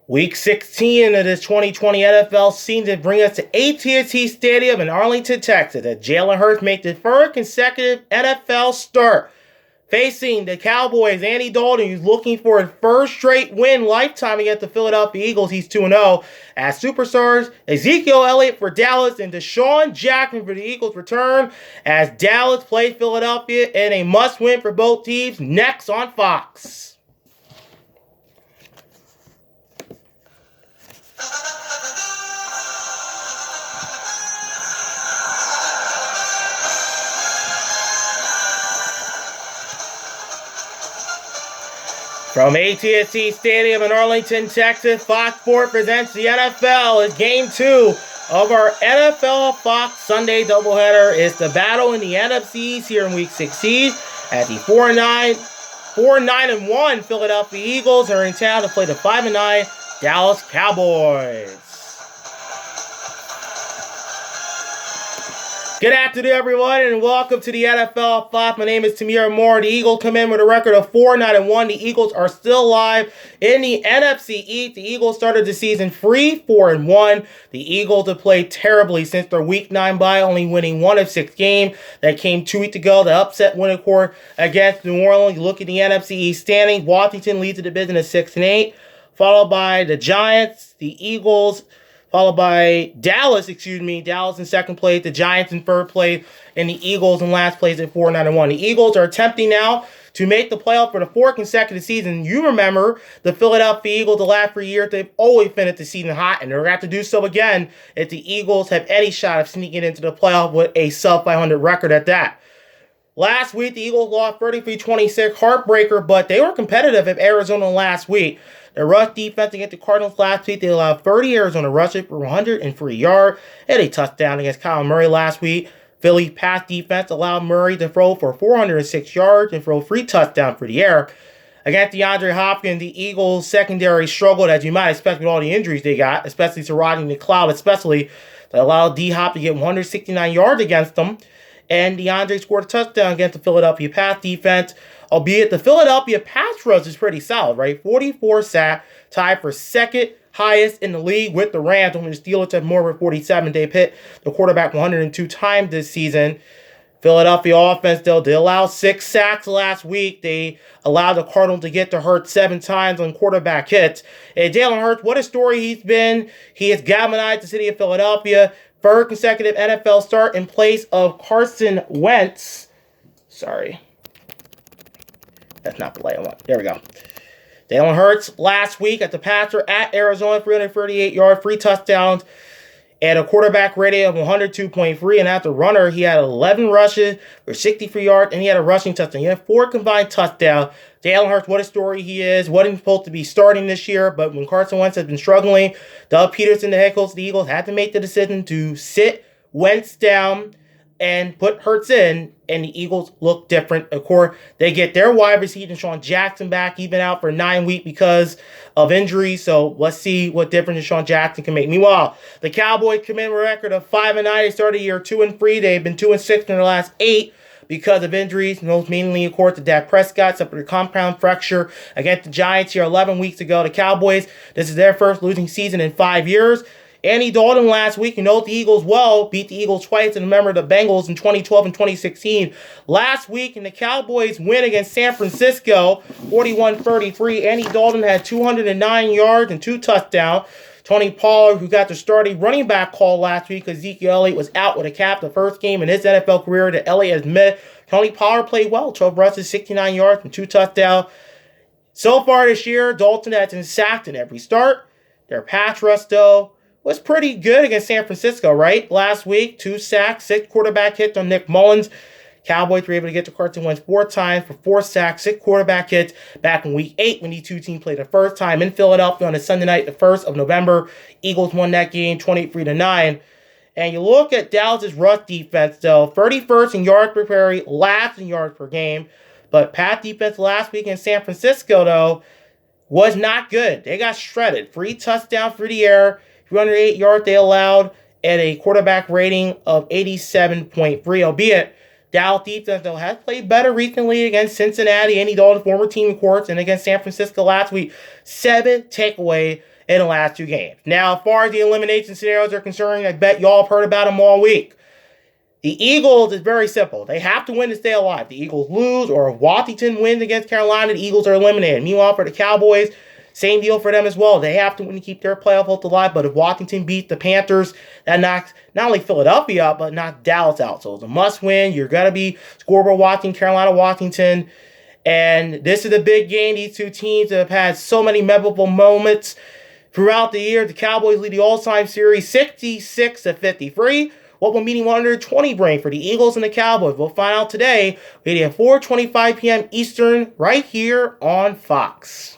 Week 16 of this 2020 NFL season bring us to AT&T Stadium in Arlington, Texas, as Jalen Hurts makes his first consecutive NFL start. Facing the Cowboys, Andy Dalton, who's looking for his first straight win lifetime against the Philadelphia Eagles. He's 2-0. As superstars, Ezekiel Elliott for Dallas and Deshaun Jackson for the Eagles return as Dallas plays Philadelphia in a must-win for both teams next on Fox. From AT&T Stadium in Arlington, Texas, Fox Sports presents the NFL. It's Game 2 of our NFL Fox Sunday doubleheader. It's the battle in the NFC East here in Week 16 at the 4-9-1 Philadelphia Eagles are in town to play the 5-9 Dallas Cowboys. Good afternoon, everyone, and welcome to the NFL Fox. My name is Tamir Moore. The Eagles come in with a record of 4-9-1. The Eagles are still alive in the NFC East. The Eagles started the season 4-1. The Eagles have played terribly since their Week 9 bye, only winning 1 of 6 games. That came 2 weeks ago. The upset win, of course, against New Orleans. You look at the NFC East standings. Washington leads the division at 6-8, followed by the Giants, the Eagles, followed by Dallas in second place, the Giants in third place, and the Eagles in last place at 4-9-1. The Eagles are attempting now to make the playoff for the 4th consecutive season. You remember the Philadelphia Eagles the last 3 years, they've always finished the season hot, and they're going to have to do so again if the Eagles have any shot of sneaking into the playoff with a sub-500 record at that. Last week, the Eagles lost 33-26, heartbreaker, but they were competitive at Arizona last week. The rush defense against the Cardinals last week, they allowed 30 Arizona rushes for 103 yards and a touchdown against Kyle Murray last week. Philly's pass defense allowed Murray to throw for 406 yards and throw 3 touchdowns for the air. Against DeAndre Hopkins, the Eagles' secondary struggled, as you might expect with all the injuries they got, especially to Rodney McLeod, that allowed D-Hop to get 169 yards against them. And DeAndre scored a touchdown against the Philadelphia pass defense, albeit the Philadelphia pass rush is pretty solid, right? 44 sacks, tied for second highest in the league with the Rams. Only the Steelers have more with 47. They've hit the quarterback 102 times this season. Philadelphia offense, though, they allowed 6 sacks last week. They allowed the Cardinals to get to Hurts 7 times on quarterback hits. And Jalen Hurts, what a story he's been. He has galvanized the city of Philadelphia. Third consecutive NFL start in place of Carson Wentz. Sorry. That's not the light I want. There we go. Jalen Hurts last week at the passer at Arizona, 338 yards, 3 touchdowns, and a quarterback rating of 102.3. And after runner, he had 11 rushes for 63 yards, and he had a rushing touchdown. He had 4 combined touchdowns. Jalen Hurts, what a story he is. Wasn't supposed to be starting this year, but when Carson Wentz has been struggling, Doug Peterson, the head coach of the Eagles, had to make the decision to sit Wentz down and put Hurts in, and the Eagles look different. Of course, they get their wide receiver, Deshaun Jackson, back. He's been out for 9 weeks because of injury, so let's see what difference Deshaun Jackson can make. Meanwhile, the Cowboys come in with a record of 5-9. They started the year 2-3. They've been 2-6 in their last 8 because of injuries, most mainly, of course, to Dak Prescott, suffered a compound fracture against the Giants here 11 weeks ago. The Cowboys, this is their first losing season in 5 years. Andy Dalton last week, you know the Eagles well, beat the Eagles twice, and remember the Bengals in 2012 and 2016. Last week in the Cowboys win against San Francisco, 41-33. Andy Dalton had 209 yards and 2 touchdowns. Tony Pollard, who got the starting running back call last week, Ezekiel Elliott was out with a cap, the first game in his NFL career that Elliott has missed. Tony Pollard played well, 12 rushes, 69 yards, and 2 touchdowns. So far this year, Dalton has been sacked in every start. Their pass rush, though, was pretty good against San Francisco, right? Last week, 2 sacks, 6 quarterback hits on Nick Mullins. Cowboys were able to get to Carson Wentz 4 times for 4 sacks, 6 quarterback hits back in Week 8 when these two teams played the first time in Philadelphia on a Sunday night, the 1st of November. Eagles won that game 23-9. And you look at Dallas' rush defense, though, 31st in yards per carry, last in yards per game. But pass defense last week in San Francisco, though, was not good. They got shredded. 3 touchdowns through the air, 308 yards they allowed, and a quarterback rating of 87.3, albeit Dallas defense, though, has played better recently against Cincinnati, Andy Dalton's former team, of course, and against San Francisco last week. 7 takeaway in the last 2 games. Now, as far as the elimination scenarios are concerned, I bet y'all have heard about them all week. The Eagles is very simple. They have to win to stay alive. The Eagles lose, or if Washington wins against Carolina, the Eagles are eliminated. Meanwhile, for the Cowboys, same deal for them as well. They have to win to keep their playoff hopes alive, but if Washington beats the Panthers, that knocks not only Philadelphia out, but knocks Dallas out. So it's a must-win. You're going to be scoreboard watching Carolina, Washington. And this is a big game. These two teams have had so many memorable moments throughout the year. The Cowboys lead the all-time series 66-53. What will meeting 120 bring for the Eagles and the Cowboys? We'll find out today, waiting at 4:25 p.m. Eastern, right here on Fox.